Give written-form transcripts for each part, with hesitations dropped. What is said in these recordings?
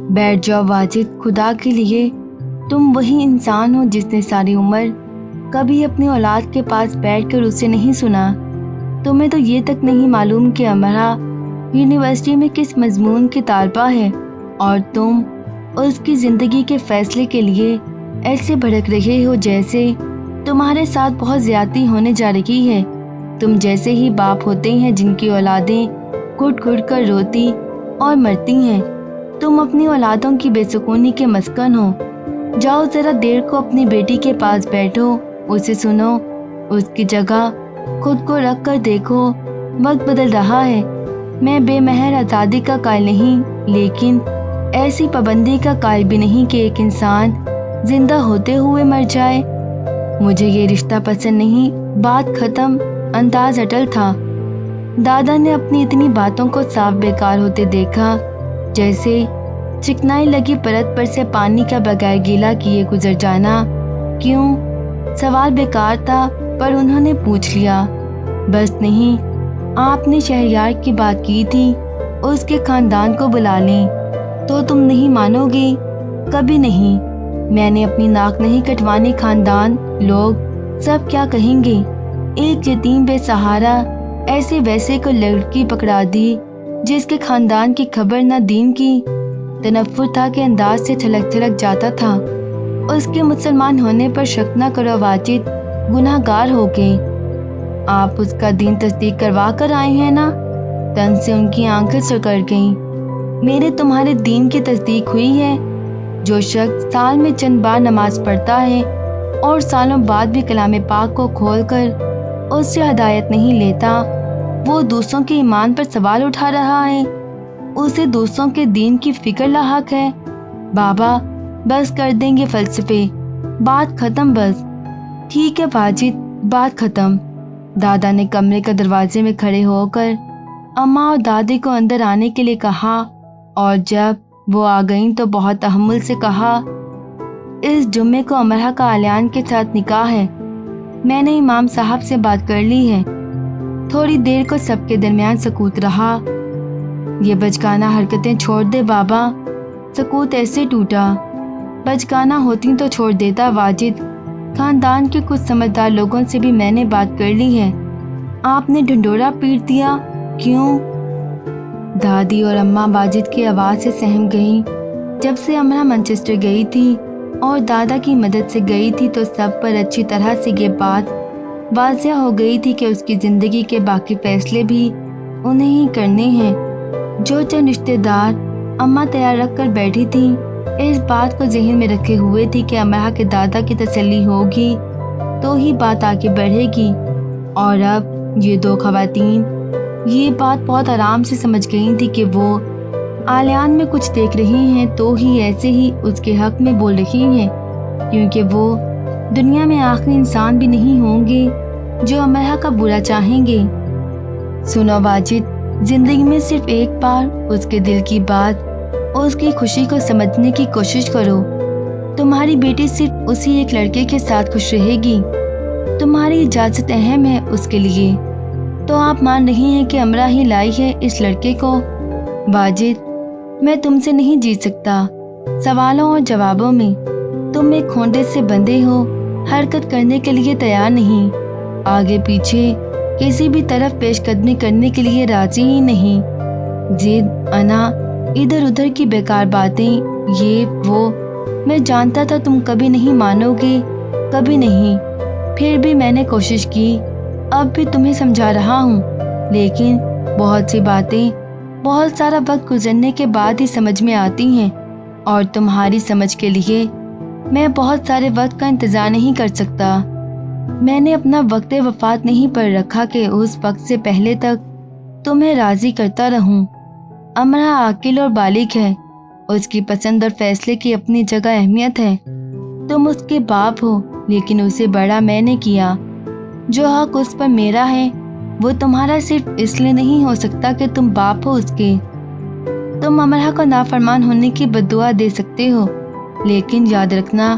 بیٹھ جاؤ واجد، خدا کے لیے تم وہی انسان ہو جس نے ساری عمر کبھی اپنی اولاد کے پاس بیٹھ کر اسے نہیں سنا۔ تمہیں تو یہ تک نہیں معلوم کہ امرا یونیورسٹی میں کس مضمون کی طالبہ ہے، اور تم اس کی زندگی کے فیصلے کے لیے ایسے بھڑک رہے ہو جیسے تمہارے ساتھ بہت زیادتی ہونے جا رہی ہے۔ تم جیسے ہی باپ ہوتے ہیں جن کی اولادیں گھٹ گھٹ کر روتی اور مرتی ہیں۔ تم اپنی اولادوں کی بے سکونی کے مسکن ہو۔ جاؤ ذرا دیر کو اپنی بیٹی کے پاس بیٹھو، اسے سنو، اس کی جگہ خود کو رکھ کر دیکھو۔ وقت بدل رہا ہے۔ میں بے مہر آزادی کا قائل نہیں، لیکن ایسی پابندی کا قائل بھی نہیں کہ ایک انسان زندہ ہوتے ہوئے مر جائے۔ مجھے یہ رشتہ پسند نہیں، بات ختم۔ انداز اٹل تھا۔ دادا نے اپنی اتنی باتوں کو صاف بیکار ہوتے دیکھا، جیسے چکنائی لگی پرت پر سے پانی کا بغیر گیلا کیے گزر جانا۔ کیوں؟ سوال بیکار تھا، پر انہوں نے پوچھ لیا۔ بس نہیں، آپ نے شہریار کی بات کی تھی، اس کے خاندان کو بلا لیں۔ تو تم نہیں مانو گے؟ کبھی نہیں۔ میں نے اپنی ناک نہیں کٹوانی، خاندان لوگ سب کیا کہیں گے؟ ایک یتیم بے سہارا ایسے ویسے کو لڑکی پکڑا دی جس کے خاندان کی خبر نہ دین کی۔ تنفر تھا کہ انداز سے چھلک چھلک جاتا تھا۔ اس کے مسلمان ہونے پر شک نہ کرو واجد، گناہ گار ہو گئے۔ آپ اس کا دین تصدیق کروا کر آئے ہیں نا؟ تن سے ان کی آنکھیں سکڑ گئیں۔ میرے تمہارے دین کی تصدیق ہوئی ہے؟ جو شخص سال میں چند بار نماز پڑھتا ہے اور سالوں بعد بھی کلام پاک کو کھول کر اس سے ہدایت نہیں لیتا، وہ دوسروں کے ایمان پر سوال اٹھا رہا ہے۔ اسے دوسروں کے دین کی فکر لاحق ہے۔ بابا بس کر دیں گے فلسفے، بات ختم بس۔ ٹھیک ہے واجد، بات ختم۔ دادا نے کمرے کے دروازے میں کھڑے ہو کر اماں اور دادی کو اندر آنے کے لیے کہا، اور جب وہ آ گئیں تو بہت تحمل سے کہا، اس جمعے کو امرا کا اعلان کے ساتھ نکاح ہے۔ میں نے امام صاحب سے بات کر لی ہے۔ تھوڑی دیر کو سب کے درمیان سکوت رہا۔ یہ بچکانہ حرکتیں چھوڑ دے بابا۔ سکوت ایسے ٹوٹا۔ بچکانہ ہوتی تو چھوڑ دیتا واجد۔ خاندان کے کچھ سمجھدار لوگوں سے بھی میں نے بات کر لی ہے۔ آپ نے ڈھنڈورا پیٹ دیا۔ کیوں؟ دادی اور اماں واجد کی آواز سے سہم گئیں۔ جب سے امرا مانچسٹر گئی تھی اور دادا کی مدد سے گئی تھی تو سب پر اچھی طرح سے یہ بات واضح ہو گئی تھی کہ اس کی زندگی کے باقی فیصلے بھی انہیں ہی کرنے ہیں۔ جو چند رشتہ دار اماں تیار رکھ کر بیٹھی تھیں، اس بات کو ذہن میں رکھے ہوئے تھی کہ امرا کے دادا کی تسلی ہوگی تو ہی بات آگے بڑھے گی۔ اور اب یہ دو خواتین یہ بات بہت آرام سے سمجھ گئی تھی کہ وہ اعلان میں کچھ دیکھ رہی ہیں تو ہی ایسے ہی اس کے حق میں بول رہی ہیں، کیونکہ وہ دنیا میں آخری انسان بھی نہیں ہوں گے جو امرا کا برا چاہیں گے۔ سنو واجد، زندگی میں صرف ایک بار اس کے دل کی بات، اس کی خوشی کو سمجھنے کی کوشش کرو۔ تمہاری بیٹی صرف اسی ایک لڑکے کے ساتھ خوش رہے گی۔ تمہاری اجازت اہم ہے اس کے لیے۔ تو آپ مان رہی ہیں کہ امرا ہی لائی ہے اس لڑکے کو؟ واجد، میں تم سے نہیں جیت سکتا سوالوں اور جوابوں میں۔ تم ایک کھونڈے سے بندھے ہو، حرکت کرنے کے لیے تیار نہیں، آگے پیچھے کسی بھی طرف پیش قدمی کرنے کے لیے راضی ہی نہیں۔ ضد، انا، ادھر ادھر کی بیکار باتیں، یہ وہ۔ میں جانتا تھا تم کبھی نہیں مانو گے، کبھی نہیں، پھر بھی میں نے کوشش کی۔ اب بھی تمہیں سمجھا رہا ہوں، لیکن بہت سی باتیں بہت سارا وقت گزرنے کے بعد ہی سمجھ میں آتی ہیں، اور تمہاری سمجھ کے لیے میں بہت سارے وقت کا انتظار نہیں کر سکتا۔ میں نے اپنا وقت وفات نہیں پڑھ رکھا کہ اس وقت سے پہلے تک تمہیں راضی کرتا رہوں۔ امرا عاقل اور بالغ ہے، اس کی پسند اور فیصلے کی اپنی جگہ اہمیت ہے۔ تم اس کے باپ ہو، لیکن اسے بڑا میں نے کیا۔ جو حق اس پر میرا ہے وہ تمہارا صرف اس لیے نہیں ہو سکتا کہ تم باپ ہو اس کے۔ تم امرا کو نافرمان ہونے کی بد دعا دے سکتے ہو، لیکن یاد رکھنا،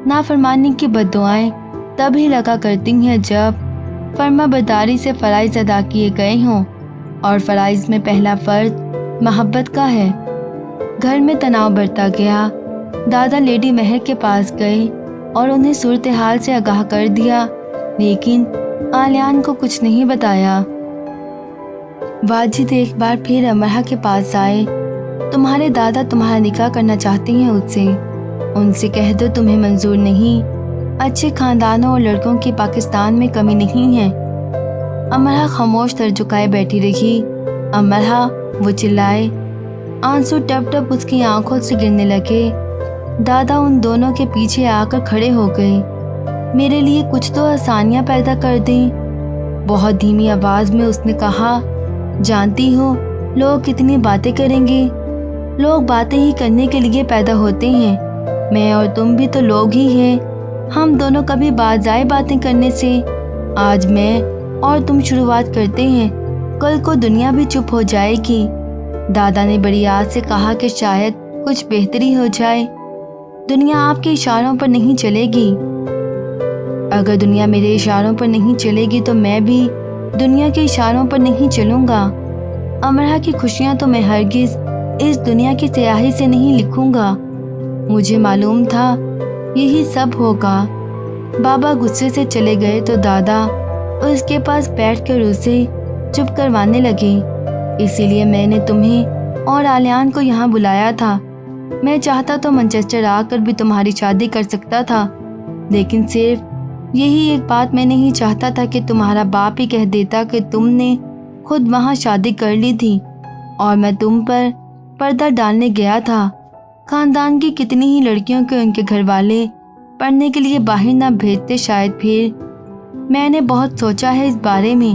نافرمانی کی بد دعائیں تبھی لگا کرتی ہیں جب فرما برداری سے فرائض ادا کیے گئے ہوں، اور فرائض میں پہلا فرض محبت کا ہے۔ گھر میں تناؤ بڑھتا گیا۔ دادا لیڈی مہر کے پاس گئے اور انہیں صورتحال سے آگاہ کر دیا، لیکن آلیان کو کچھ نہیں بتایا۔ واجد ایک بار پھر امرا کے پاس آئے۔ تمہارے دادا تمہارا نکاح کرنا چاہتے ہیں ان سے کہہ دو تمہیں منظور نہیں۔ اچھے خاندانوں اور لڑکوں کی پاکستان میں کمی نہیں ہے۔ امرا خاموش سر جھکائے بیٹھی رہی۔ امرا، وہ چلائے۔ آنسو ٹپ ٹپ اس کی آنکھوں سے گرنے لگے۔ دادا ان دونوں کے پیچھے آ کر کھڑے ہو گئے۔ میرے لیے کچھ تو آسانیاں پیدا کر دیں۔ بہت دھیمی آواز میں اس نے کہا، جانتی ہو لوگ کتنی باتیں کریں گے؟ لوگ باتیں ہی کرنے کے لیے پیدا ہوتے ہیں۔ میں اور تم بھی تو لوگ ہی ہیں۔ ہم دونوں کبھی باز آئے باتیں کرنے سے؟ آج میں اور تم شروعات کرتے ہیں، کل کو دنیا بھی چپ ہو جائے گی۔ دادا نے بڑی آس سے کہا کہ شاید کچھ بہتری ہو جائے۔ دنیا آپ کے اشاروں پر نہیں چلے گی۔ اگر دنیا میرے اشاروں پر نہیں چلے گی تو میں بھی دنیا کے اشاروں پر نہیں چلوں گا۔ امرا کی خوشیاں تو میں ہرگز اس دنیا کی سیاہی سے نہیں لکھوں گا۔ مجھے معلوم تھا یہی سب ہوگا۔ بابا غصے سے چلے گئے تو دادا اس کے پاس بیٹھ کر اسے چپ کروانے لگے۔ اسی لیے میں نے تمہیں اور آلیان کو یہاں بلایا تھا۔ میں چاہتا تو مانچسٹر آ کر بھی تمہاری شادی کر سکتا تھا، لیکن صرف یہی ایک بات میں نہیں چاہتا تھا کہ تمہارا باپ ہی کہہ دیتا کہ تم نے خود وہاں شادی کر لی تھی اور میں تم پر پردہ ڈالنے گیا تھا۔ خاندان کی کتنی ہی لڑکیوں کے ان کے گھر والے پڑھنے کے لیے باہر نہ بھیجتے شاید، پھر میں نے بہت سوچا ہے اس بارے میں۔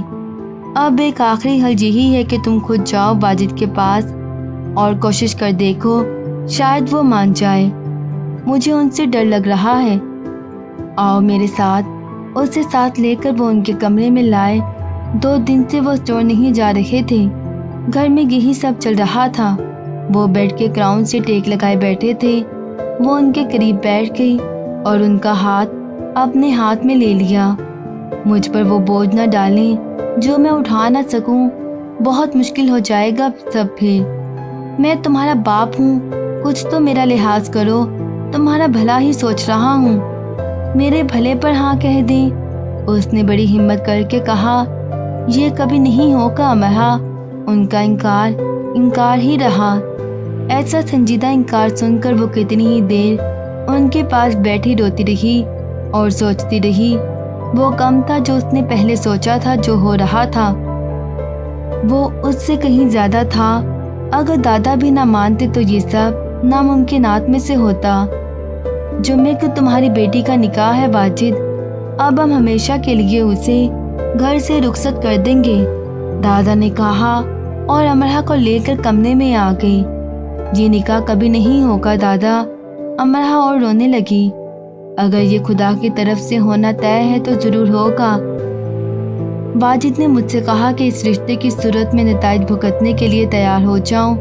اب ایک آخری حل یہی ہے کہ تم خود جاؤ واجد کے پاس اور کوشش کر دیکھو، شاید وہ مان جائے۔ مجھے ان سے ڈر لگ رہا ہے۔ آؤ میرے ساتھ۔ اسے ساتھ لے کر وہ ان کے کمرے میں لائے۔ 2 دن سے وہ اسٹور نہیں جا رہے تھے۔ گھر میں یہی سب چل رہا تھا۔ وہ بیڈ کے کراؤن سے ٹیک لگائے بیٹھے تھے۔ وہ ان کے قریب بیٹھ گئی اور ان کا ہاتھ اپنے ہاتھ میں لے لیا۔ مجھ پر وہ بوجھ نہ ڈالیں جو میں اٹھا نہ سکوں، بہت مشکل ہو جائے گا سب۔ پھر میں تمہارا باپ ہوں، کچھ تو میرا لحاظ کرو، تمہارا بھلا ہی سوچ رہا ہوں، میرے بھلے پر ہاں کہہ دیں۔ اس نے بڑی ہمت کر کے کہا، یہ کبھی نہیں ہوگا امرا۔ ان کا انکار ہی رہا۔ ایسا سنجیدہ انکار سن کر وہ کتنی ہی دیر ان کے پاس بیٹھی روتی رہی اور سوچتی رہی۔ وہ کم تھا جو اس نے پہلے سوچا تھا جو ہو رہا تھا، وہ اس سے کہیں زیادہ تھا۔ اگر دادا بھی نہ مانتے تو یہ سب ناممکنات میں سے ہوتا۔ جمعے کو تمہاری بیٹی کا نکاح ہے واجد، اب ہم ہمیشہ کے لیے اسے گھر سے رخصت کر دیں گے، دادا نے کہا اور امرا کو لے کر کمرے میں آ گئی۔ یہ نکاح کبھی نہیں ہوگا دادا، امرا اور رونے لگی۔ اگر یہ خدا کی طرف سے ہونا طے ہے تو ضرور ہوگا۔ واجد نے مجھ سے کہا کہ اس رشتے کی صورت میں نتائج بھگتنے کے لیے تیار ہو جاؤں۔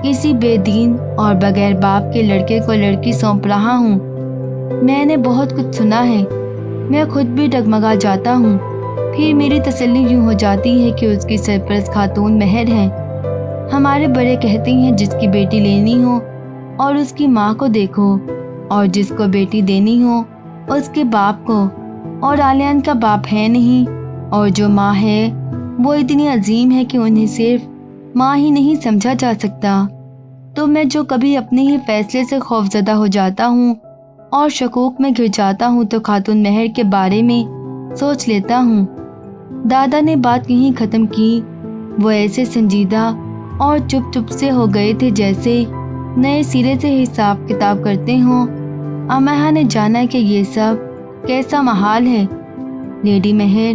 کسی بے دین اور بغیر باپ کے لڑکے کو لڑکی سونپ رہا ہوں۔ میں نے بہت کچھ سنا ہے، میں خود بھی ڈگمگا جاتا ہوں۔ پھر میری تسلی یوں ہو جاتی ہے کہ اس کی سرپرست خاتون مہر ہے۔ ہمارے بڑے کہتے ہیں جس کی بیٹی لینی ہو اور اس کی ماں کو دیکھو، اور جس کو بیٹی دینی ہو اس کے باپ کو، اور آلیان کا باپ ہے نہیں، اور جو ماں ہے وہ اتنی عظیم ہے کہ انہیں صرف ماں ہی نہیں سمجھا جا سکتا۔ تو میں جو کبھی اپنے ہی فیصلے سے خوفزدہ ہو جاتا ہوں اور شکوک میں گر جاتا ہوں تو خاتون مہر کے بارے میں سوچ لیتا ہوں۔ دادا نے بات یہیں ختم کی۔ وہ ایسے سنجیدہ اور چپ چپ سے ہو گئے تھے جیسے نئے سرے سے حساب کتاب کرتے ہوں۔ امرا نے جانا کہ یہ سب کیسا محال ہے۔ لیڈی مہر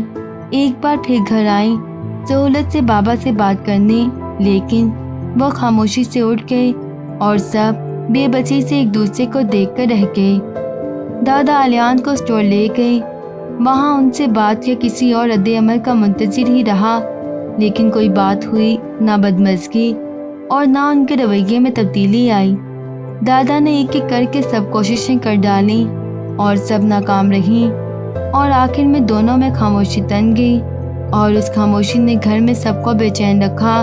ایک بار پھر گھر آئیں سہولت سے بابا سے بات کرنے، لیکن وہ خاموشی سے اٹھ گئے اور سب بے بسی سے ایک دوسرے کو دیکھ کر رہ گئے۔ دادا آلیان کو اسٹور لے گئے۔ وہاں ان سے بات یا کسی اور رد عمل کا منتظر ہی رہا، لیکن کوئی بات ہوئی نہ بدمزگی اور نہ ان کے رویے میں تبدیلی آئی۔ دادا نے ایک ایک کر کے سب کوششیں کر ڈالیں اور سب ناکام رہیں، اور آخر میں دونوں میں خاموشی تن گئی، اور اس خاموشی نے گھر میں سب کو بے چین رکھا۔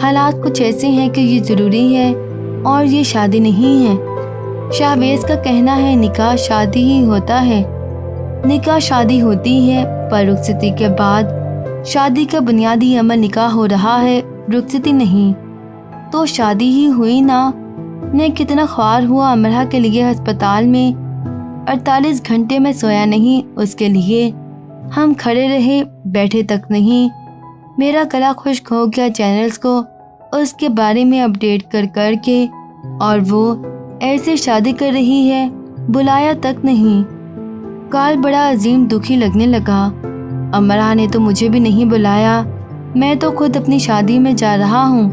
حالات کچھ ایسے ہیں کہ یہ ضروری ہے اور یہ شادی نہیں ہے۔ شہباز کا کہنا ہے نکاح شادی ہی ہوتا ہے، نکاح شادی ہوتی ہے، پر رخصتی کے بعد شادی کا بنیادی عمل نکاح ہو رہا ہے، رخصتی نہیں۔ تو شادی ہی ہوئی نا۔ میں کتنا خوار ہوا امرہ کے لیے ہسپتال میں 48 گھنٹے میں سویا نہیں، اس کے لیے ہم کھڑے رہے، بیٹھے تک نہیں۔ میرا گلا خشک ہو گیا چینلز کو اس کے بارے میں اپڈیٹ کر کے، اور وہ ایسے شادی کر رہی ہے، بلایا تک نہیں۔ کال بڑا عظیم دکھی لگنے لگا۔ امرہ نے تو مجھے بھی نہیں بلایا، میں تو خود اپنی شادی میں جا رہا ہوں۔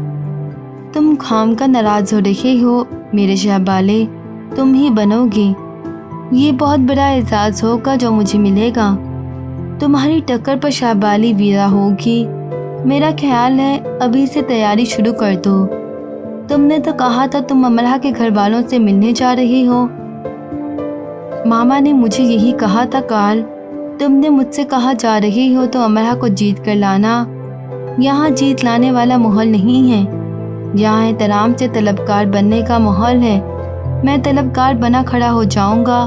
تم خام کا ناراض ہو رہے ہو میرے شہبالے، تم ہی بنو گے۔ یہ بہت بڑا اعزاز ہوگا جو مجھے ملے گا، تمہاری ٹکر پر شہبالی ویرا ہوگی۔ میرا خیال ہے ابھی سے تیاری شروع کر دو۔ تم نے تو کہا تھا تم امرہ کے گھر والوں سے ملنے جا رہی ہو۔ ماما نے مجھے یہی کہا تھا کال، تم نے مجھ سے کہا جا رہی ہو تو امرہ کو جیت کر لانا۔ یہاں جیت لانے والا ماحول نہیں ہے، یہاں احترام سے طلبکار بننے کا ماحول ہے۔ میں طلبکار بنا کھڑا ہو جاؤں گا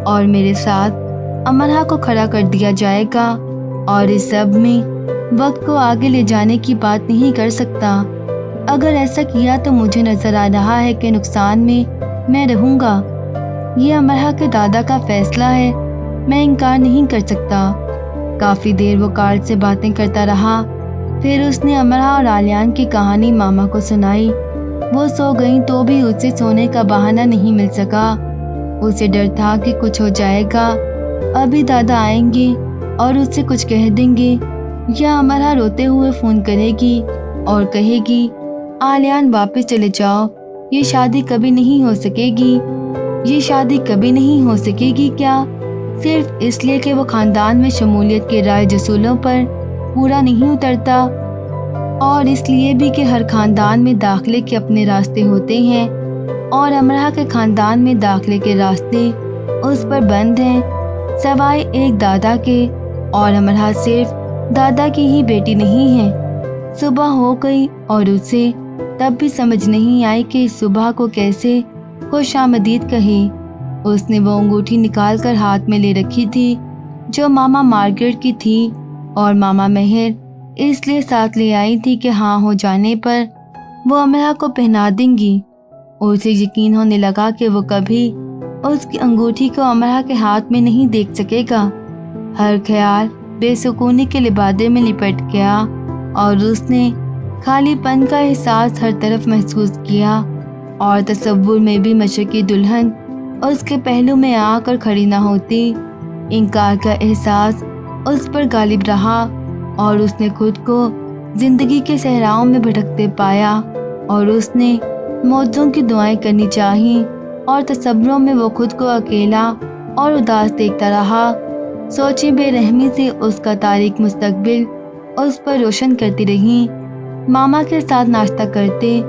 اور میرے ساتھ امرہ کو کھڑا کر دیا جائے گا، اور اس سب میں وقت کو آگے لے جانے کی بات نہیں کر سکتا۔ اگر ایسا کیا تو مجھے نظر آ رہا ہے کہ نقصان میں رہوں گا۔ یہ امرہ کے دادا کا فیصلہ ہے، میں انکار نہیں کر سکتا۔ کافی دیر وہ کال سے باتیں کرتا رہا، پھر اس نے امرہ اور عالیان کی کہانی ماما کو سنائی۔ وہ سو گئیں تو بھی اسے سونے کا بہانہ نہیں مل سکا۔ اسے ڈر تھا کہ کچھ ہو جائے گا، ابھی دادا آئیں گے اور اس سے کچھ کہہ دیں گے، یا امرہ روتے ہوئے فون کرے گی اور کہے گی عالیان واپس چلے جاؤ، یہ شادی کبھی نہیں ہو سکے گی۔ یہ شادی کبھی نہیں ہو سکے گی کیا؟ صرف اس لیے کہ وہ خاندان میں شمولیت کے رائے جسولوں پر پورا نہیں اترتا، اور اس لیے بھی کہ ہر خاندان میں داخلے کے اپنے راستے ہوتے ہیں، اور امرہ کے خاندان میں داخلے کے راستے اس پر بند ہیں سوائے ایک دادا کے، اور امرہ صرف دادا کی ہی بیٹی نہیں ہے۔ صبح ہو گئی اور اسے تب بھی سمجھ نہیں آئی کہ اس صبح کو کیسے خوش آمدید کہے۔ اس نے وہ انگوٹھی نکال کر ہاتھ میں لے رکھی تھی جو ماما مارگریٹ کی تھی، اور ماما مہر اس لیے ساتھ لے آئی تھی کہ ہاں ہو جانے پر وہ امرہ کو پہنا دیں گی۔ اسے یقین ہونے لگا کہ وہ کبھی اس کی انگوٹھی کو امرہ کے ہاتھ میں نہیں دیکھ سکے گا۔ ہر خیال بے سکونی کے لبادے میں لپٹ گیا، اور اس نے خالی پن کا احساس ہر طرف محسوس کیا، اور تصور میں بھی مشرقی دلہن اس کے پہلو میں آ کر کھڑی نہ ہوتی۔ انکار کا احساس اس پر غالب رہا، اور اس نے خود کو زندگی کے صحراؤں میں بھٹکتے پایا، اور اس نے موجوں کی دعائیں کرنی چاہی، اور تصوروں میں وہ خود کو اکیلا اور اداس دیکھتا رہا۔ سوچیں بے رحمی سے اس کا تاریک مستقبل اس پر روشن کرتی رہیں۔ ماما کے ساتھ ناشتہ کرتے،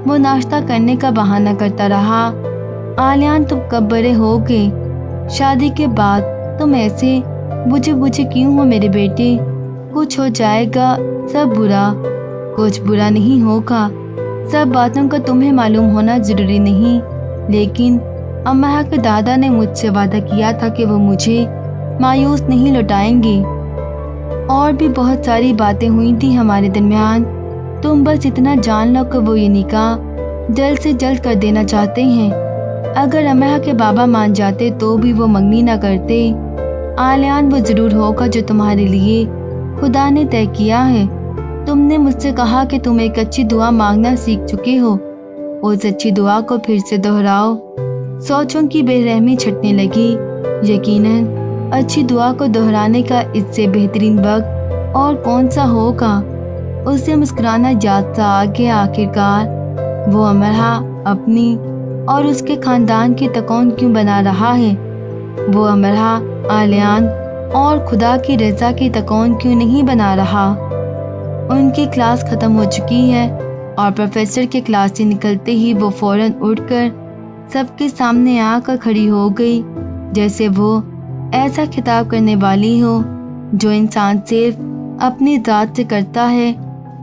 وہ ناشتہ کرنے کا بہانہ کرتا رہا۔ عالیان تم کب بڑے ہوگے؟ شادی کے بعد تم ایسے بجھے کیوں ہو میرے بیٹے؟ کچھ ہو جائے گا سب برا، کچھ برا نہیں ہوگا۔ سب باتوں کا تمہیں معلوم ہونا ضروری نہیں، لیکن امرہ کے دادا نے مجھ سے وعدہ کیا تھا کہ وہ مجھے مایوس نہیں لوٹائیں گے۔ اور بھی بہت ساری باتیں ہوئی تھی ہمارے درمیان، تم بس اتنا جان لو کہ وہ یہ نکاح جلد سے جلد کر دینا چاہتے ہیں۔ اگر امرہ کے بابا مان جاتے تو بھی وہ منگنی نہ کرتے۔ عالیان وہ ضرور ہوگا جو تمہارے لیے خدا نے طے کیا ہے۔ تم نے مجھ سے کہا کہ تم ایک اچھی دعا مانگنا سیکھ چکے ہو، اس اچھی دعا کو پھر سے دہراؤ۔ سوچوں کی بے رحمی چھٹنے لگی۔ یقیناً اچھی دعا کو دہرانے کا اس سے بہترین وقت اور کون سا ہوگا؟ اسے مسکرانا یاد سا آ گیا۔ آخرکار وہ امرہ اپنی اور اس کے خاندان کی تکون کیوں بنا رہا ہے؟ وہ امرہ، عالیان اور خدا کی رضا کی تکون کیوں نہیں بنا رہا؟ ان کی کلاس ختم ہو چکی ہے، اور پروفیسر کے کلاس سے نکلتے ہی وہ فوراً اٹھ کر سب کے سامنے آ کر کھڑی ہو گئی، جیسے وہ ایسا خطاب کرنے والی ہو جو انسان صرف اپنی ذات سے کرتا ہے۔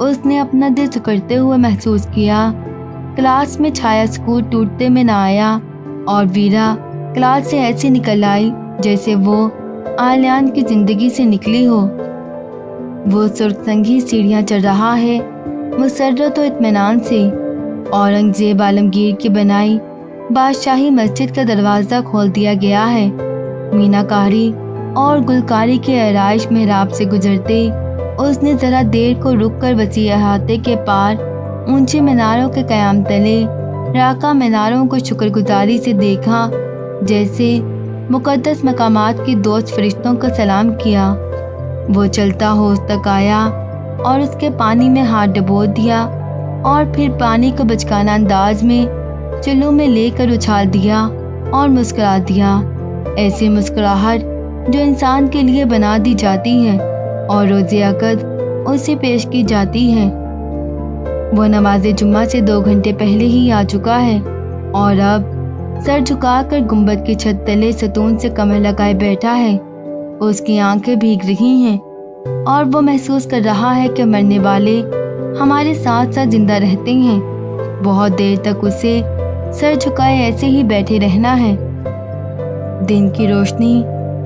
اس نے اپنا دل سکڑتے ہوئے محسوس کیا۔ کلاس میں چھایا اسکول ٹوٹتے میں نہ آیا اور ویرا کلاس سے ایسی نکل آئی جیسے وہ آلیان کی زندگی سے نکلی ہو۔ وہ سرخ سنگھی سیڑھیاں چڑھ رہا ہے، مسرت و اطمینان سے۔ اورنگزیب عالمگیر کی بنائی بادشاہی مسجد کا دروازہ کھول دیا گیا ہے۔ مینا کاری اور گلکاری کے آرائش محراب سے گزرتے اس نے ذرا دیر کو رک کر وسیع احاطے کے پار اونچے میناروں کے قیام تلے راکا میناروں کو شکر گزاری سے دیکھا، جیسے مقدس مقامات کے دوست فرشتوں کو سلام کیا۔ وہ چلتا ہوش تک آیا اور اس کے پانی میں ہاتھ ڈبو دیا اور پھر پانی کو بچکانہ انداز میں چلو میں لے کر اچھال دیا اور مسکرا دیا، ایسی مسکراہٹ جو انسان کے لیے بنا دی جاتی ہے اور روز عقد اسے پیش کی جاتی ہے۔ وہ نماز جمعہ سے 2 گھنٹے پہلے ہی آ چکا ہے اور اب سر جھکا کر گنبد کی چھت تلے ستون سے کمر لگائے بیٹھا ہے۔ اس کی آنکھیں بھیگ رہی ہیں اور وہ محسوس کر رہا ہے کہ مرنے والے ہمارے ساتھ ساتھ زندہ رہتے ہیں۔ بہت دیر تک اسے سر جھکائے ایسے ہی بیٹھے رہنا ہے۔ دن کی روشنی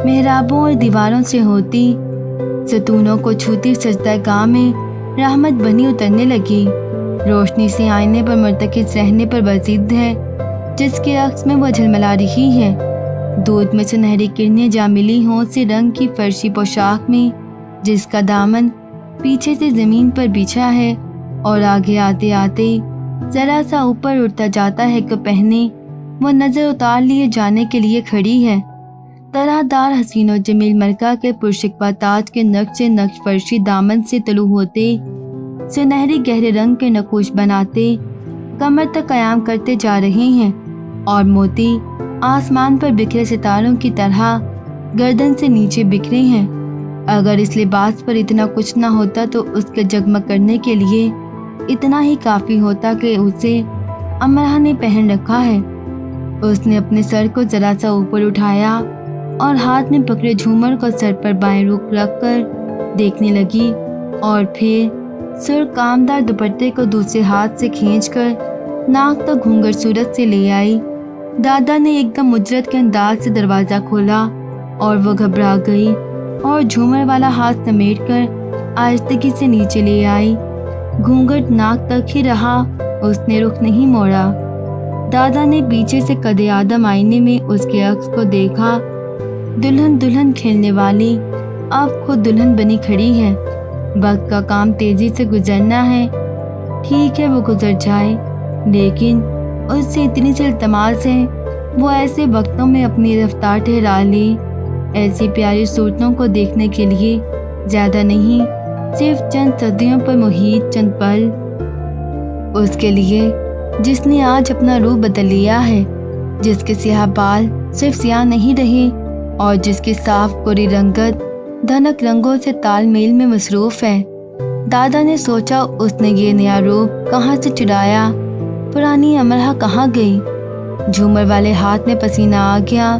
محرابوں اور دیواروں سے ہوتی ستونوں کو چھوتی سجدہ گاہ میں رحمت بنی اترنے لگی۔ روشنی سے آئینے پر مرتکز رہنے پر بزید ہے، جس کے عکس میں وہ جھلملا رہی ہے۔ دودھ میں سنہری کرنیں جا ملی ہوں سے رنگ کی فرشی پوشاک میں، جس کا دامن پیچھے سے زمین پر بچھا ہے اور آگے آتے آتے ذرا سا اوپر اٹھتا جاتا ہے کہ پہنے وہ نظر اتار لیے جانے کے لیے کھڑی ہے۔ طرح دار حسین و جمیل ملکہ کے پرشکوہ تاج کے نقش فرشی دامن سے طلوع ہوتے سنہری گہرے رنگ کے نقوش بناتے کمر تک قیام کرتے جا رہے ہیں اور موتی آسمان پر بکھرے ستاروں کی طرح گردن سے نیچے بکھرے ہیں۔ اگر اس لباس پر اتنا کچھ نہ ہوتا تو اس کے جگمگ کرنے کے لیے اتنا ہی کافی ہوتا کہ اسے امرہ نے پہن رکھا ہے۔ اس نے اپنے سر کو ذرا سا اوپر اٹھایا اور ہاتھ میں پکڑے جھومر کو سر پر بائیں رخ رکھ کر دیکھنے لگی اور پھر سرخ کامدار دوپٹے کو دوسرے ہاتھ سے کھینچ کر ناک تک گھونگھٹ صورت سے لے آئی۔ دادا نے ایک دم مجرد کے انداز سے دروازہ کھولا اور وہ گھبرا گئی اور جھومر والا ہاتھ سمیٹ کر آہستگی سے نیچے لے آئی۔ گھونگھٹ ناک تک ہی رہا، اس نے رخ نہیں موڑا۔ دادا نے پیچھے سے قد آدم آئینے میں اس کے عکس کو دیکھا۔ دلہن کھیلنے والی اب خود دلہن بنی کھڑی ہے۔ وقت کا کام تیزی سے گزرنا ہے، ٹھیک ہے وہ گزر جائے، لیکن اس سے اتنی سی التماس ہے وہ ایسے وقتوں میں اپنی رفتار ٹھہرا لے، ایسی پیاری صورتوں کو دیکھنے کے لیے زیادہ نہیں، صرف چند صدیوں پر محیط چند پل۔ اس کے لیے جس نے آج اپنا روح بدل لیا ہے، جس کے سیاہ بال صرف سیاہ نہیں رہے اور جس کی صاف گوری رنگت دھنک رنگوں سے تال میل میں مصروف ہے۔ دادا نے سوچا اس نے یہ نیا روپ کہاں سے چرایا، پرانی امرہ کہاں گئی۔ جھومر والے ہاتھ میں پسینہ آ گیا،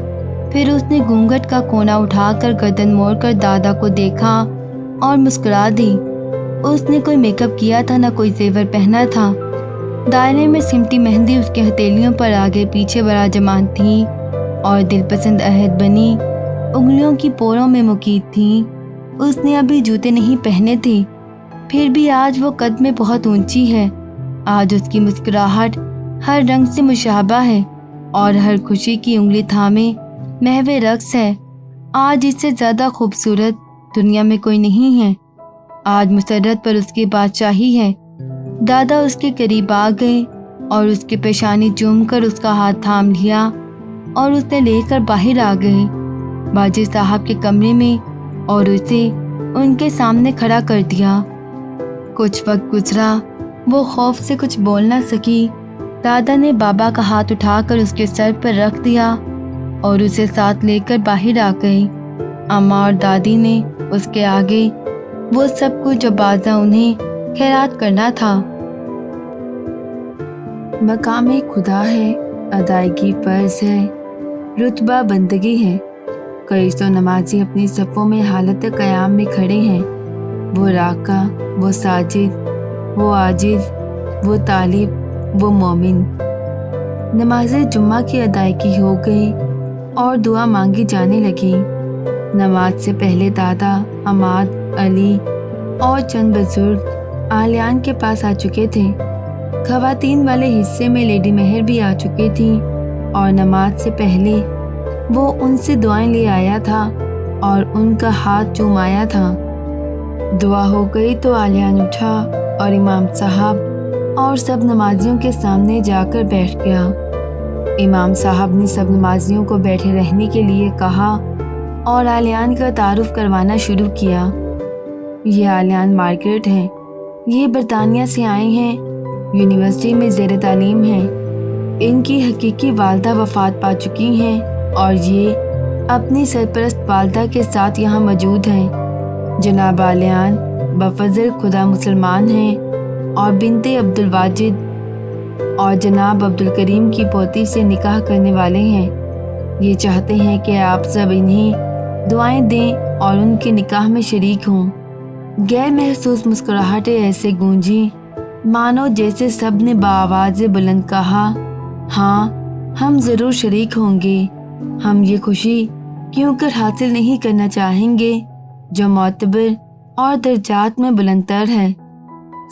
پھر اس نے گھونگھٹ کا کونا اٹھا کر گردن موڑ کر دادا کو دیکھا اور مسکرا دی۔ اس نے کوئی میک اپ کیا تھا، نہ کوئی زیور پہنا تھا۔ دائرے میں سمٹی مہندی اس کے ہتھیلیوں پر آگے پیچھے براجمان تھی اور دل پسند عہد بنی انگلیوں کی پوروں میں مقید تھیں۔ اس نے ابھی جوتے نہیں پہنے تھے، پھر بھی آج وہ قد میں بہت اونچی ہے۔ آج اس کی مسکراہٹ ہر رنگ سے مشابہ ہے اور ہر خوشی کی انگلی تھامے محو رقص ہے۔ آج اس سے زیادہ خوبصورت دنیا میں کوئی نہیں ہے۔ آج مسرت پر اس کی بادشاہی ہے۔ دادا اس کے قریب آ گئے اور اس کی پیشانی چوم کر اس کا ہاتھ تھام لیا اور اسے لے کر باہر آ گئے باجی صاحب کے کمرے میں اور اسے ان کے سامنے کھڑا کر دیا۔ کچھ وقت گزرا، وہ خوف سے کچھ بول نہ سکی۔ دادا نے بابا کا ہاتھ اٹھا کر اس کے سر پر رکھ دیا اور اسے ساتھ لے کر باہر آ گئی۔ اماں اور دادی نے اس کے آگے وہ سب کچھ جو بازاں انہیں خیرات کرنا تھا۔ مقام خدا ہے، ادائیگی فرض ہے، رتبہ بندگی ہے۔ کئی سو نمازی اپنی صفوں میں حالت قیام میں کھڑے ہیں، وہ راکع، وہ ساجد، وہ عاجز، وہ طالب، وہ مومن۔ نماز جمعہ کی ادائیگی ہو گئی اور دعا مانگی جانے لگی۔ نماز سے پہلے دادا، عماد، علی اور چند بزرگ آلیان کے پاس آ چکے تھے۔ خواتین والے حصے میں لیڈی مہر بھی آ چکی تھیں اور نماز سے پہلے وہ ان سے دعائیں لے آیا تھا اور ان کا ہاتھ چومایا تھا۔ دعا ہو گئی تو آلیان اٹھا اور امام صاحب اور سب نمازیوں کے سامنے جا کر بیٹھ گیا۔ امام صاحب نے سب نمازیوں کو بیٹھے رہنے کے لیے کہا اور آلیان کا تعارف کروانا شروع کیا۔ یہ آلیان مارگریٹ ہیں، یہ برطانیہ سے آئے ہیں، یونیورسٹی میں زیر تعلیم ہیں۔ ان کی حقیقی والدہ وفات پا چکی ہیں اور یہ اپنی سرپرست والدہ کے ساتھ یہاں موجود ہیں۔ جناب آلیان بفضل خدا مسلمان ہیں اور بنت عبد الواجد اور جناب عبد الکریم کی پوتی سے نکاح کرنے والے ہیں۔ یہ چاہتے ہیں کہ آپ سب انہیں دعائیں دیں اور ان کے نکاح میں شریک ہوں۔ غیر محسوس مسکراہٹیں ایسے گونجی مانو جیسے سب نے بآواز بلند کہا، ہاں ہم ضرور شریک ہوں گے۔ ہم یہ خوشی کیوں کر حاصل نہیں کرنا چاہیں گے جو معتبر اور درجات میں بلند تر ہے۔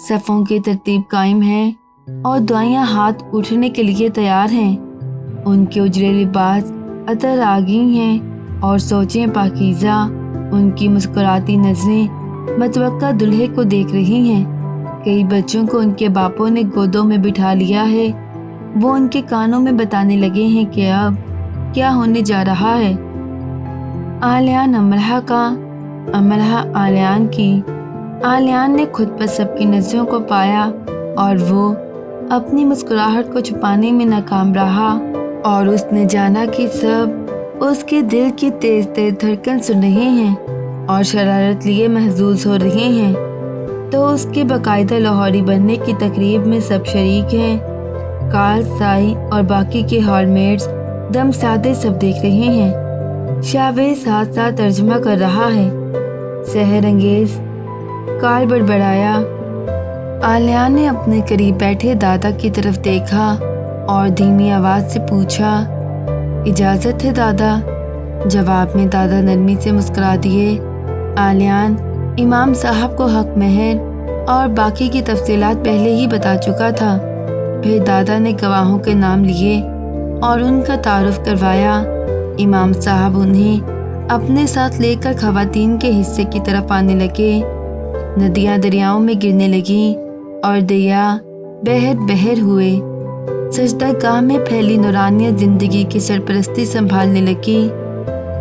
صفوں کی ترتیب قائم ہے اور دعائیاں ہاتھ اٹھنے کے لیے تیار ہیں۔ ان کے اجرے لباس عطر آگی ہیں اور سوچیں پاکیزہ۔ ان کی مسکراتی نظریں متوقع دلہے کو دیکھ رہی ہیں۔ کئی بچوں کو ان کے باپوں نے گودوں میں بٹھا لیا ہے۔ وہ ان کے کانوں میں بتانے لگے ہیں کہ اب کیا ہونے جا رہا ہے۔ آلیان امرہ کا، امرہ آلیان کی۔ آلیان نے خود پر سب کی نظروں کو پایا اور وہ اپنی مسکراہٹ کو چھپانے میں ناکام رہا، اور اس نے جانا کہ سب اس کے دل کی تیز تیز دھڑکن سن رہے ہیں اور شرارت لیے محظوظ ہو رہے ہیں۔ تو اس کے باقاعدہ لاہوری بننے کی تقریب میں سب شریک ہیں۔ کارل سائی اور باقی کے ہال میٹس دم سادے سب دیکھ رہے ہیں۔ شاویز ساتھ ساتھ ترجمہ کر رہا ہے۔ سحر انگیز، کارل بڑبڑایا۔ آلیان نے اپنے قریب بیٹھے دادا کی طرف دیکھا اور دھیمی آواز سے پوچھا، اجازت ہے دادا؟ جواب میں دادا نرمی سے مسکرا دیے۔ آلیان امام صاحب کو حق مہر اور باقی کی تفصیلات پہلے ہی بتا چکا تھا۔ پھر دادا نے گواہوں کے نام لیے اور ان کا تعارف کروایا۔ امام صاحب انہیں اپنے ساتھ لے کر خواتین کے حصے کی طرف آنے لگے۔ ندیاں دریاؤں میں گرنے لگیں اور دریا بہر بہر ہوئے۔ سجدہ گاہ میں پھیلی نورانیت زندگی کی سرپرستی سنبھالنے لگی۔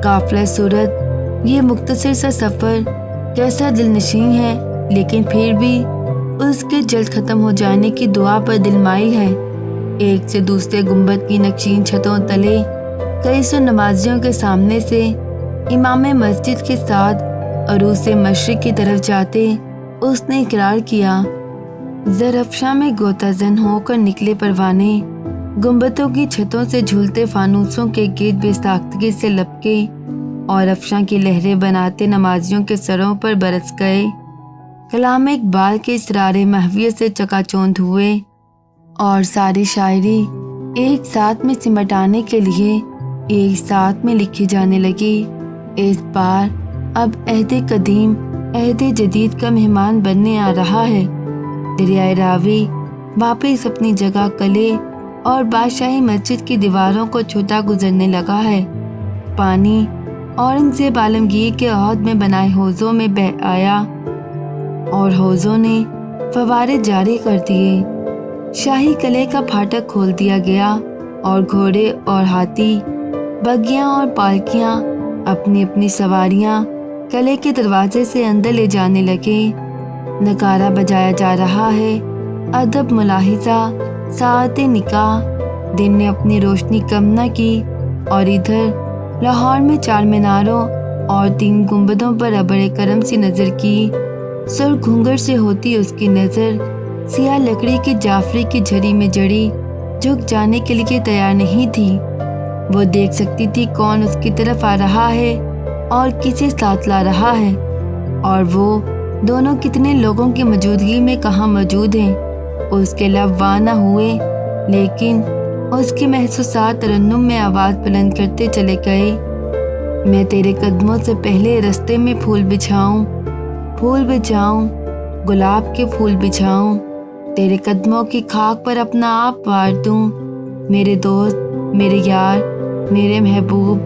قافلہ صورت یہ مختصر سا سفر کیسا دل نشیں ہے، لیکن پھر بھی اس کے جلد ختم ہو جانے کی دعا پر دل مائل ہے۔ ایک سے دوسرے گنبد کی نقشین چھتوں تلے کئی سو نمازیوں کے سامنے سے امام مسجد کے ساتھ عروس مشرق کی طرف جاتے اس نے اقرار کیا۔ زرافشاں میں غوطہ زن ہو کر نکلے پروانے گنبدوں کی چھتوں سے جھولتے فانوسوں کے گرد بے ساختگی سے لپکے اور افشاں کی لہریں بناتے نمازیوں کے سروں پر برس گئے۔ کلام اقبال کے اسرار محویت سے چکا چوندھ ہوئے اور ساری شاعری ایک ساتھ میں سمٹانے کے لیے ایک ساتھ میں لکھی جانے لگی۔ اس بار اب عہد قدیم عہد جدید کا مہمان بننے آ رہا ہے۔ دریائے راوی واپس اپنی جگہ قلعے اور بادشاہی مسجد کی دیواروں کو چھوتا گزرنے لگا ہے۔ پانی اورنگزیب عالمگیر کے عہد میں بنائے حوضوں میں بہہ آیا اور حوضوں نے فوارے جاری کر دیے۔ شاہی قلعے کا پھاٹک کھول دیا گیا اور گھوڑے اور ہاتھی، بگیاں اور پالکیاں اپنی اپنی سواریاں قلعے کے دروازے سے اندر لے جانے لگے۔ نگارہ بجایا جا رہا ہے، ادب ملاحظہ، ساعت نکاح۔ دن نے اپنی روشنی کم نہ کی اور ادھر لاہور میں 4 میناروں اور 3 گنبدوں پر ابر کرم سی نظر کی۔ سرخ گھونگھر سے ہوتی اس کی نظر سیاہ لکڑی کی جعفری کی جھری میں جڑی جھک جانے کے لیے تیار نہیں تھی۔ وہ دیکھ سکتی تھی کون اس کی طرف آ رہا ہے اور کسے ساتھ لا رہا ہے، اور وہ دونوں کتنے لوگوں کی موجودگی میں کہاں موجود ہیں۔ اس کے لب وا نہ ہوئے، لیکن اس کی محسوسات ترنم میں آواز بلند کرتے چلے گئے۔ میں تیرے قدموں سے پہلے رستے میں پھول بچھاؤں، گلاب کے پھول بچھاؤں، تیرے قدموں کی خاک پر اپنا آپ وار دوں، میرے دوست، میرے یار، میرے محبوب،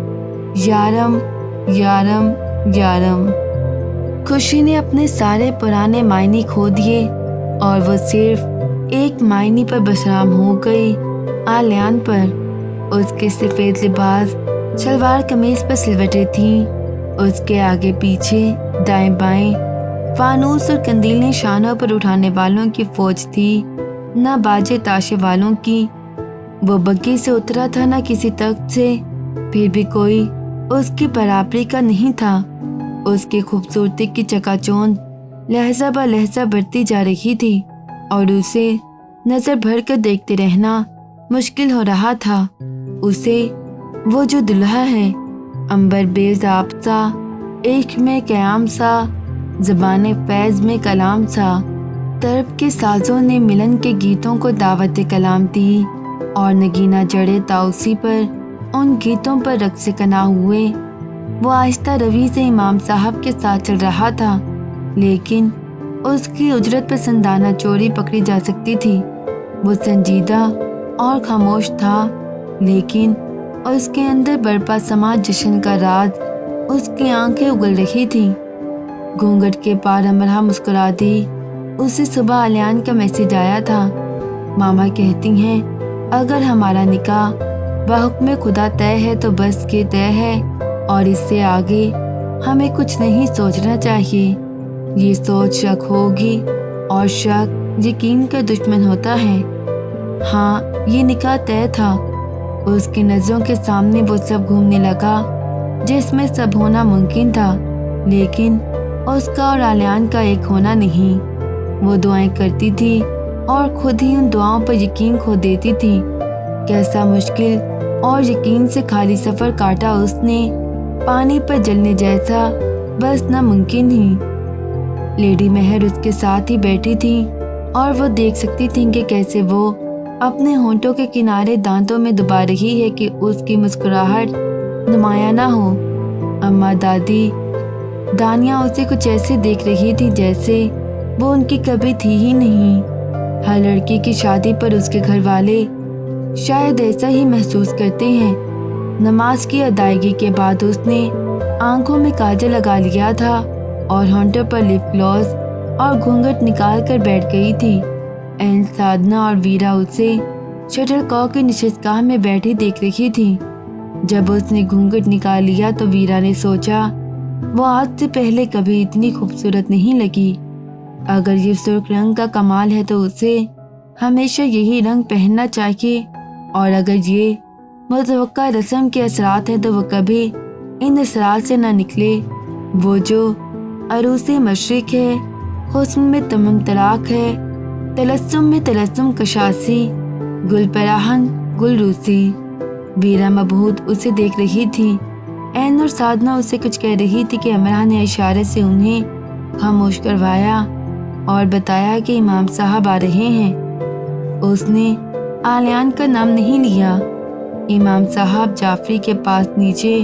یارم یارم یارم۔ خوشی نے اپنے سارے پرانے معنی کھو دیے اور وہ صرف ایک معنی پر بسرام ہو گئی، آلیان پر۔ اس کے سفید لباس شلوار قمیض پر سلوٹیں تھیں، اس کے آگے پیچھے دائیں بائیں فانوس اور کندیلیں شانوں پر اٹھانے والوں کی فوج تھی، نہ باجے تاشے والوں کی۔ وہ بگی سے اترا تھا نہ کسی تخت سے، پھر بھی کوئی اس کی برابری کا نہیں تھا۔ اس کی خوبصورتی کی چکا چوند لہجہ بہ لہجہ بڑھتی جا رہی تھی اور اسے نظر بھر کر دیکھتے رہنا مشکل ہو رہا تھا۔ اسے وہ جو دلہا ہے، عنبر بیز آب سا، عشق میں قیام سا، زبان فیض میں کلام سا۔ طرب کے سازوں نے ملن کے گیتوں کو دعوت کلام دی اور نگینہ جڑے تاؤسی پر ان گیتوں پر رقص کنا ہوئے۔ وہ آہستہ روی سے امام صاحب کے ساتھ چل رہا تھا، لیکن اس کی اجرت پسندانہ چوری پکڑی جا سکتی تھی۔ وہ سنجیدہ اور خاموش تھا، لیکن اس کے اندر برپا سماج جشن کا راز اس کی آنکھیں اگل رہی تھیں۔ گھونگھٹ کے پار امرا مسکرا دی۔ اسی صبح آلیان کا میسج آیا تھا۔ ماما کہتی ہیں اگر ہمارا نکاح بحکم خدا طے ہے تو بس کے طے ہے، اور اس سے آگے ہمیں کچھ نہیں سوچنا چاہیے۔ یہ سوچ شک ہوگی اور شک یقین کا دشمن ہوتا ہے۔ ہاں، یہ نکاح طے تھا۔ اس کی نظروں کے سامنے وہ سب گھومنے لگا جس میں سب ہونا ممکن تھا، لیکن اس کا اور آلیان کا ایک ہونا نہیں۔ وہ دعائیں کرتی تھی اور خود ہی ان دعاؤں پر یقین کھو دیتی تھی۔ کیسا مشکل اور یقین سے خالی سفر کاٹا اس نے، پانی پر جلنے جیسا، بس ناممکن ہی۔ لیڈی مہر اس کے ساتھ ہی بیٹھی تھی اور وہ دیکھ سکتی تھی کہ کیسے وہ اپنے ہونٹوں کے کنارے دانتوں میں دبا رہی ہے کہ اس کی مسکراہٹ نمایاں نہ ہو۔ اماں دادی دانیہ اسے کچھ ایسے دیکھ رہی تھی جیسے وہ ان کی کبھی تھی ہی نہیں۔ ہر لڑکی کی شادی پر اس کے گھر والے شاید ایسا ہی محسوس کرتے ہیں۔ نماز کی ادائیگی کے بعد اس نے آنکھوں میں کاجل لگا لیا تھا اور ہونٹوں پر لپ گلوس اور گھونگھٹ نکال کر بیٹھ گئی تھی۔ این سادھنا اور ویرا اسے شٹل کاک کی نشستگاہ میں بیٹھی دیکھ رہی تھی۔ جب اس نے گھونگھٹ نکال لیا تو ویرا نے سوچا وہ آج سے پہلے کبھی اتنی خوبصورت نہیں لگی۔ اگر یہ سرخ رنگ کا کمال ہے تو اسے ہمیشہ یہی رنگ پہننا چاہیے، اور اگر یہ متوقع رسم کے اثرات ہیں تو وہ کبھی ان اثرات سے نہ نکلے۔ وہ جو عروس مشرق ہے، حسن میں تمم طلاق ہے، تلسم میں تلسم کشاسی، گل پراہن گل روسی۔ ویرا مبہوت اسے دیکھ رہی تھی۔ این اور سادھنا اسے کچھ کہہ رہی تھی کہ امرا نے اشارے سے انہیں خاموش کروایا اور بتایا کہ امام صاحب آ رہے ہیں۔ اس نے آلیان کا نام نہیں لیا۔ امام صاحب جعفری کے پاس نیچے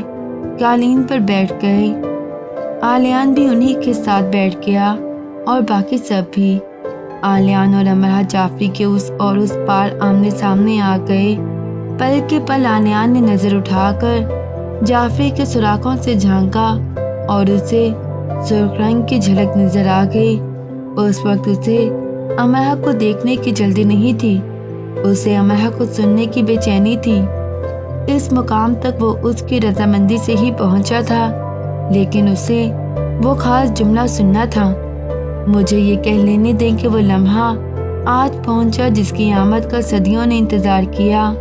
قالین پر بیٹھ گئے۔ آلیان بھی انہی کے ساتھ بیٹھ گیا اور باقی سب بھی۔ آلیان اور امرا جعفری کے اس اور اس پار آمنے سامنے آ گئے۔ پل کے پل آلیان نے نظر اٹھا کر جعفری کے سوراخوں سے جھانکا اور اسے سرخ رنگ کی جھلک نظر آ گئی۔ اس وقت اسے امرا کو دیکھنے کی جلدی نہیں تھی، اسے امرا کو سننے کی بے چینی تھی۔ اس مقام تک وہ اس کی رضامندی سے ہی پہنچا تھا، لیکن اسے وہ خاص جملہ سننا تھا۔ مجھے یہ کہہ لینے دیں کہ وہ لمحہ آج پہنچا جس کی آمد کا صدیوں نے انتظار کیا،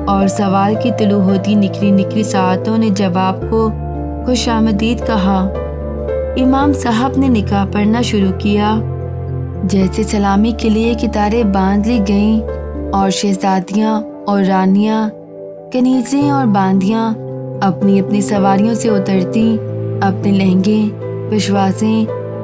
اور سوال کی طلوع ہوتی نکلی نکلی ساعتوں نے جواب کو خوش آمدید کہا۔ امام صاحب نے نکاح پڑھنا شروع کیا۔ جیسے سلامی کے لیے کتاریں باندھ لی گئیں اور شہزادیاں اور رانیاں، کنیزیں اور باندیاں اپنی اپنی سواریوں سے اترتی، اپنے لہنگے، پشوازیں،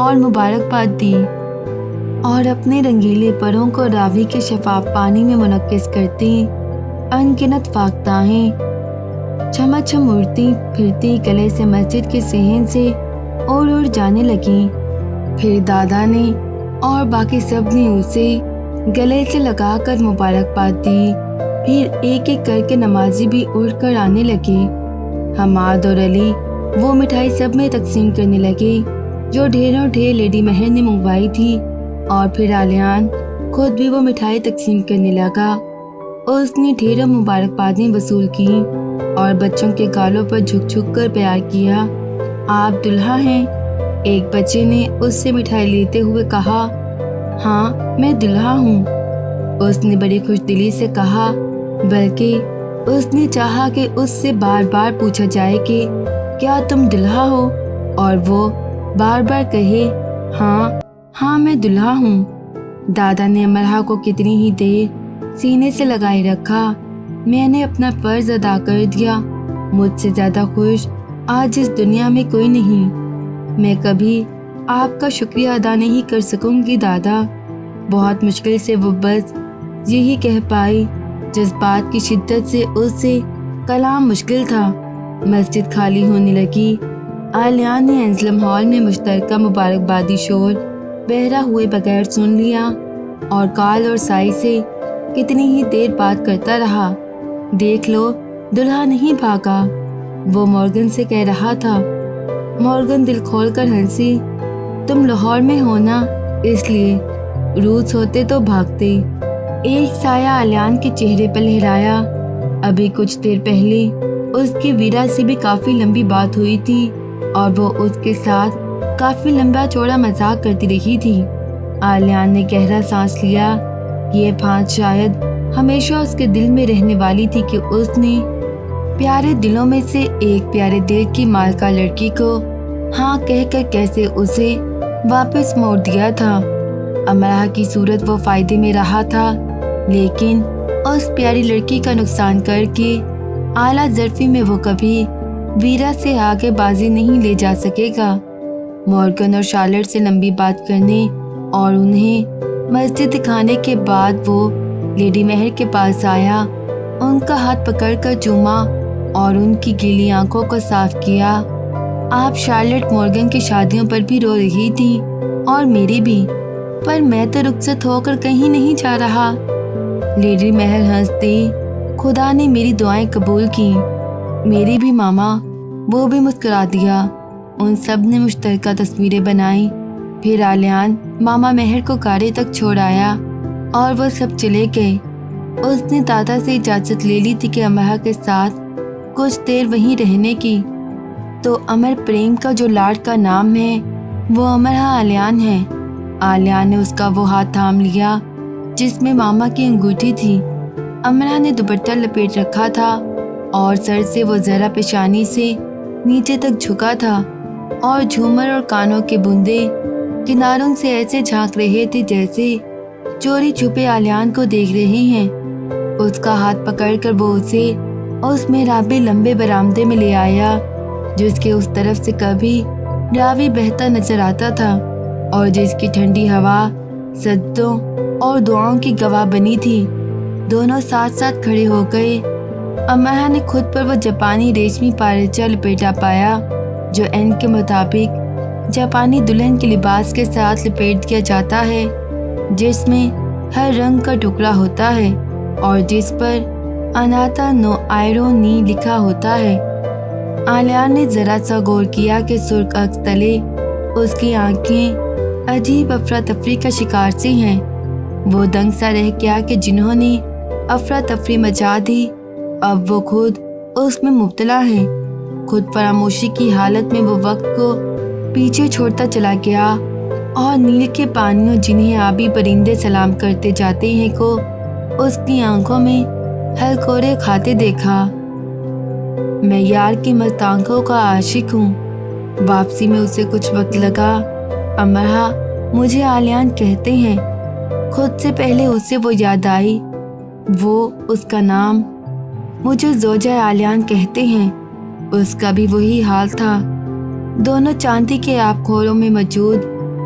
اور مبارکباد دی اور اپنے رنگیلے پروں کو راوی کے شفاف پانی میں منعکس کرتی انگنت فاختہیں چھما چھم اڑتی پھرتی گلے سے مسجد کے صحن سے اڑ جانے لگیں۔ پھر دادا نے اور باقی سب نے اسے گلے سے لگا کر مبارکباد دی۔ پھر ایک ایک کر کے نمازی بھی اٹھ کر آنے لگے۔ حماد اور علی وہ مٹھائی سب میں تقسیم کرنے لگے جو ڈھیروں ڈھیر لیڈی مہر نے منگوائی تھی، اور پھر علیان خود بھی وہ مٹھائی تقسیم کرنے لگا۔ اس نے ڈھیروں مبارکبادیں وصول کی اور بچوں کے گالوں پر جھک جھک کر پیار کیا۔ آپ دلہا ہیں؟ ایک بچے نے اس سے مٹھائی لیتے ہوئے کہا۔ ہاں، میں دلہا ہوں، اس نے بڑی خوش دلی سے کہا، بلکہ اس نے چاہا کہ اس سے بار بار پوچھا جائے کہ کیا تم دلہا ہو، اور وہ بار بار کہے ہاں میں دلہا ہوں۔ دادا نے امرہا کو کتنی ہی دیر سینے سے لگائے رکھا۔ میں نے اپنا فرض ادا کر دیا، مجھ سے زیادہ خوش آج اس دنیا میں کوئی نہیں۔ میں کبھی آپ کا شکریہ ادا نہیں کر سکوں گی دادا۔ بہت مشکل سے وہ بس یہی کہہ پائی۔ جذبات کی شدت سے اس سے کلام مشکل تھا۔ مسجد خالی ہونے لگی۔ عالیان نے انزلم ہال میں مشترکہ مبارکبادی شور بہرا ہوئے بغیر سن لیا اور کال اور سائی سے کتنی ہی دیر بات کرتا رہا۔ دیکھ لو، دلہا نہیں بھاگا، وہ مورگن سے کہہ رہا تھا۔ مورگن دل کھول کر ہنسی۔ تم لاہور میں ہو نا، اس لیے روس ہوتے تو بھاگتے۔ ایک سایہ علیان کے چہرے پر لہرایا۔ ابھی کچھ دیر پہلے اس کی ویرا سے بھی کافی لمبی بات ہوئی تھی اور وہ اس کے ساتھ کافی لمبا چوڑا مذاق کرتی رہی تھی۔ علیان نے گہرا سانس لیا۔ یہ بات شاید ہمیشہ اس کے دل میں رہنے والی تھی کہ اس نے پیارے دلوں میں سے ایک پیارے دل کی مالکہ لڑکی کو ہاں کہہ کر کیسے اسے واپس موڑ دیا تھا۔ امرا کی صورت وہ فائدے میں رہا تھا، لیکن اس پیاری لڑکی کا نقصان کر کے اعلیٰ ظرفی میں وہ کبھی ویرا سے آگے بازی نہیں لے جا سکے گا۔ مورگن اور شارلٹ سے لمبی بات کرنے اور انہیں مسجد دکھانے کے بعد وہ لیڈی مہر کے پاس آیا، ان کا ہاتھ پکڑ کر چوما اور ان کی گیلی آنکھوں کو صاف کیا۔ آپ شارلٹ مورگن کی شادیوں پر بھی رو رہی تھی اور میری بھی، پر میں تو رخصت ہو کر کہیں نہیں جا رہا۔ لیڈی مہر ہنس دی۔ خدا نے میری دعائیں قبول کی، میری بھی ماما، وہ بھی مسکرا دیا۔ ان سب نے مشترکہ تصویریں بنائیں۔ پھر علیان ماما مہر کو گاڑی تک چھوڑ آیا اور وہ سب چلے گئے۔ اس نے دادا سے اجازت لے لی تھی کہ امرا کے ساتھ کچھ دیر وہیں رہنے کی، تو امر پریم کا جو لاڈ کا نام ہے وہ امرا علیان ہے۔ علیان نے اس کا وہ ہاتھ تھام لیا جس میں ماما کی انگوٹھی تھی۔ امرا نے دوپٹہ لپیٹ رکھا تھا اور سر سے وہ ذرا پیشانی سے نیچے تک جھکا تھا، اور جھومر اور کانوں کے بندے کناروں سے ایسے جھانک رہے تھے جیسے چوری چھپے علیان کو دیکھ رہے ہیں۔ اس کا ہاتھ پکڑ کر وہ اسے اس محرابی لمبے برآمدے میں لے آیا جس کے اس طرف سے کبھی راوی بہتا نظر آتا تھا اور جس کی ٹھنڈی ہوا سجدوں اور دعاؤں کی گواہ بنی تھی۔ دونوں ساتھ ساتھ کھڑے ہو گئے۔ امرا نے خود پر وہ جاپانی ریشمی پارچہ لپیٹا پایا جو این کے مطابق جاپانی دلہن کے لباس کے ساتھ لپیٹ دیا جاتا ہے، جس میں ہر رنگ کا ٹکڑا ہوتا ہے اور جس پر اناتا نو آئرو نی لکھا ہوتا ہے۔ علیان نے ذرا سا غور کیا کہ سرخ عکس تلے اس کی آنکھیں عجیب افراتفری کا شکار سی ہیں۔ وہ دنگ سا رہ گیا کہ جنہوں نے افراتفری مچا دی اب وہ خود اس میں مبتلا ہے۔ خود فراموشی کی حالت میں وہ وقت کو پیچھے چھوڑتا چلا گیا اور نیل کے پانیوں جنہیں آبی پرندے سلام کرتے جاتے ہیں کو اس کی آنکھوں میں ہلکورے کھاتے دیکھا۔ میں یار کی مست آنکھوں کا عاشق ہوں۔ واپسی میں اسے کچھ وقت لگا۔ امرا مجھے علیان کہتے ہیں۔ خود سے پہلے اسے وہ یاد آئی، وہ اس کا نام۔ مجھے زوجہ علیان کہتے ہیں۔ اس کا بھی وہی حال تھا۔ دونوں چاندی کے آب خوروں میں موجود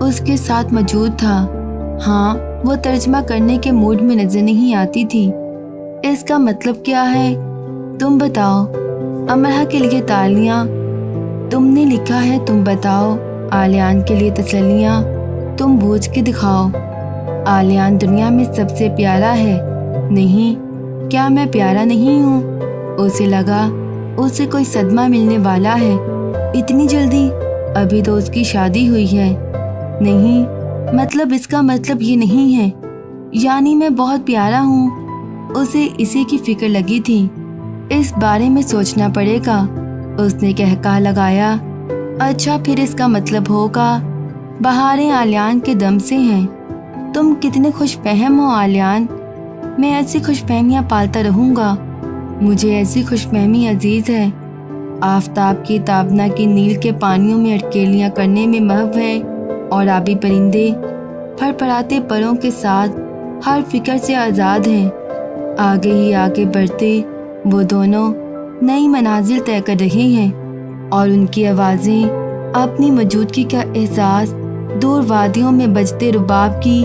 اس کے ساتھ موجود تھا۔ ہاں، وہ ترجمہ کرنے کے موڈ میں نظر نہیں آتی تھی۔ اس کا مطلب کیا ہے؟ تم بتاؤ۔ امرہ کے لیے تالیاں۔ تم نے لکھا ہے تم بتاؤ۔ آلیان کے لیے تسلیاں۔ تم بوجھ کے دکھاؤ۔ آلیان دنیا میں سب سے پیارا ہے۔ نہیں، کیا میں پیارا نہیں ہوں؟ اسے لگا اسے کوئی صدمہ ملنے والا ہے۔ اتنی جلدی؟ ابھی تو اس کی شادی ہوئی ہے۔ نہیں، مطلب اس کا مطلب یہ نہیں ہے۔ یعنی میں بہت پیارا ہوں۔ اسے اسی کی فکر لگی تھی۔ اس بارے میں سوچنا پڑے گا۔ اس نے کہا لگایا۔ اچھا، پھر اس کا مطلب ہوگا بہاریں آلیان کے دم سے ہیں۔ تم کتنے خوش فہم ہو آلیان۔ میں ایسی خوش فہمیاں پالتا رہوں گا۔ مجھے ایسی خوش فہمی عزیز ہے۔ آفتاب کی تابنا کی نیل کے پانیوں میں اٹکیلیاں کرنے میں محو ہے، اور آبی پرندے پھڑ پڑاتے پروں کے ساتھ ہر فکر سے آزاد ہیں۔ آگے ہی آگے بڑھتے وہ دونوں نئی منازل طے کر رہے ہیں، اور ان کی آوازیں اپنی موجودگی کا احساس دور وادیوں میں بجتے رباب کی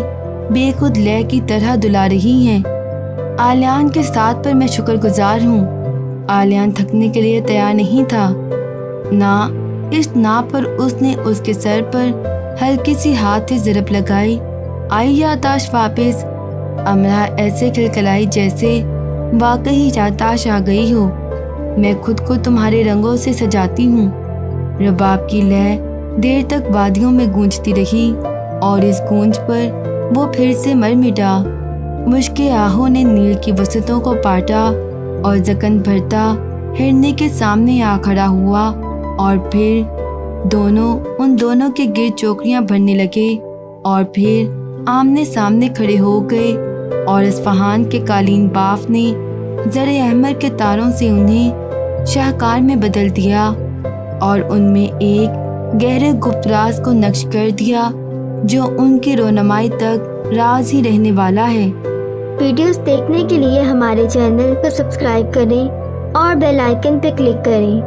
بے خود لے کی طرح دلا رہی ہیں۔ آلیان کے ساتھ پر میں شکر گزار ہوں۔ آلیان تھکنے کے لیے تیار نہیں تھا۔ نہ اس نا پر اس نے اس کے سر پر ہلکی سی ہاتھ سے ضرب لگائی۔ آئی یادداشت واپس؟ امرہ ایسے کھلکھلائی جیسے واقعی یادداشت آ گئی ہو۔ میں خود کو تمہارے رنگوں سے سجاتی ہوں۔ رباب کی لے دیر تک وادیوں میں گونجتی رہی، اور اس گونج پر وہ پھر سے مر مٹا۔ مشک آہوں نے نیل کی وسعتوں کو پاٹا، اور زکن بھرتا ہرنے کے سامنے آ کھڑا ہوا، اور پھر ان دونوں کے گرد چوکریاں بھرنے لگے، اور پھر آمنے سامنے کھڑے ہو گئے، اور اصفہان کے قالین باف نے زر احمر کے تاروں سے انہیں شاہکار میں بدل دیا، اور ان میں ایک گہرے گپت راز کو نقش کر دیا جو ان کی رونمائی تک راز ہی رہنے والا ہے۔ ویڈیوز دیکھنے کے لیے ہمارے چینل کو سبسکرائب کریں اور بیل آئیکن پہ کلک کریں۔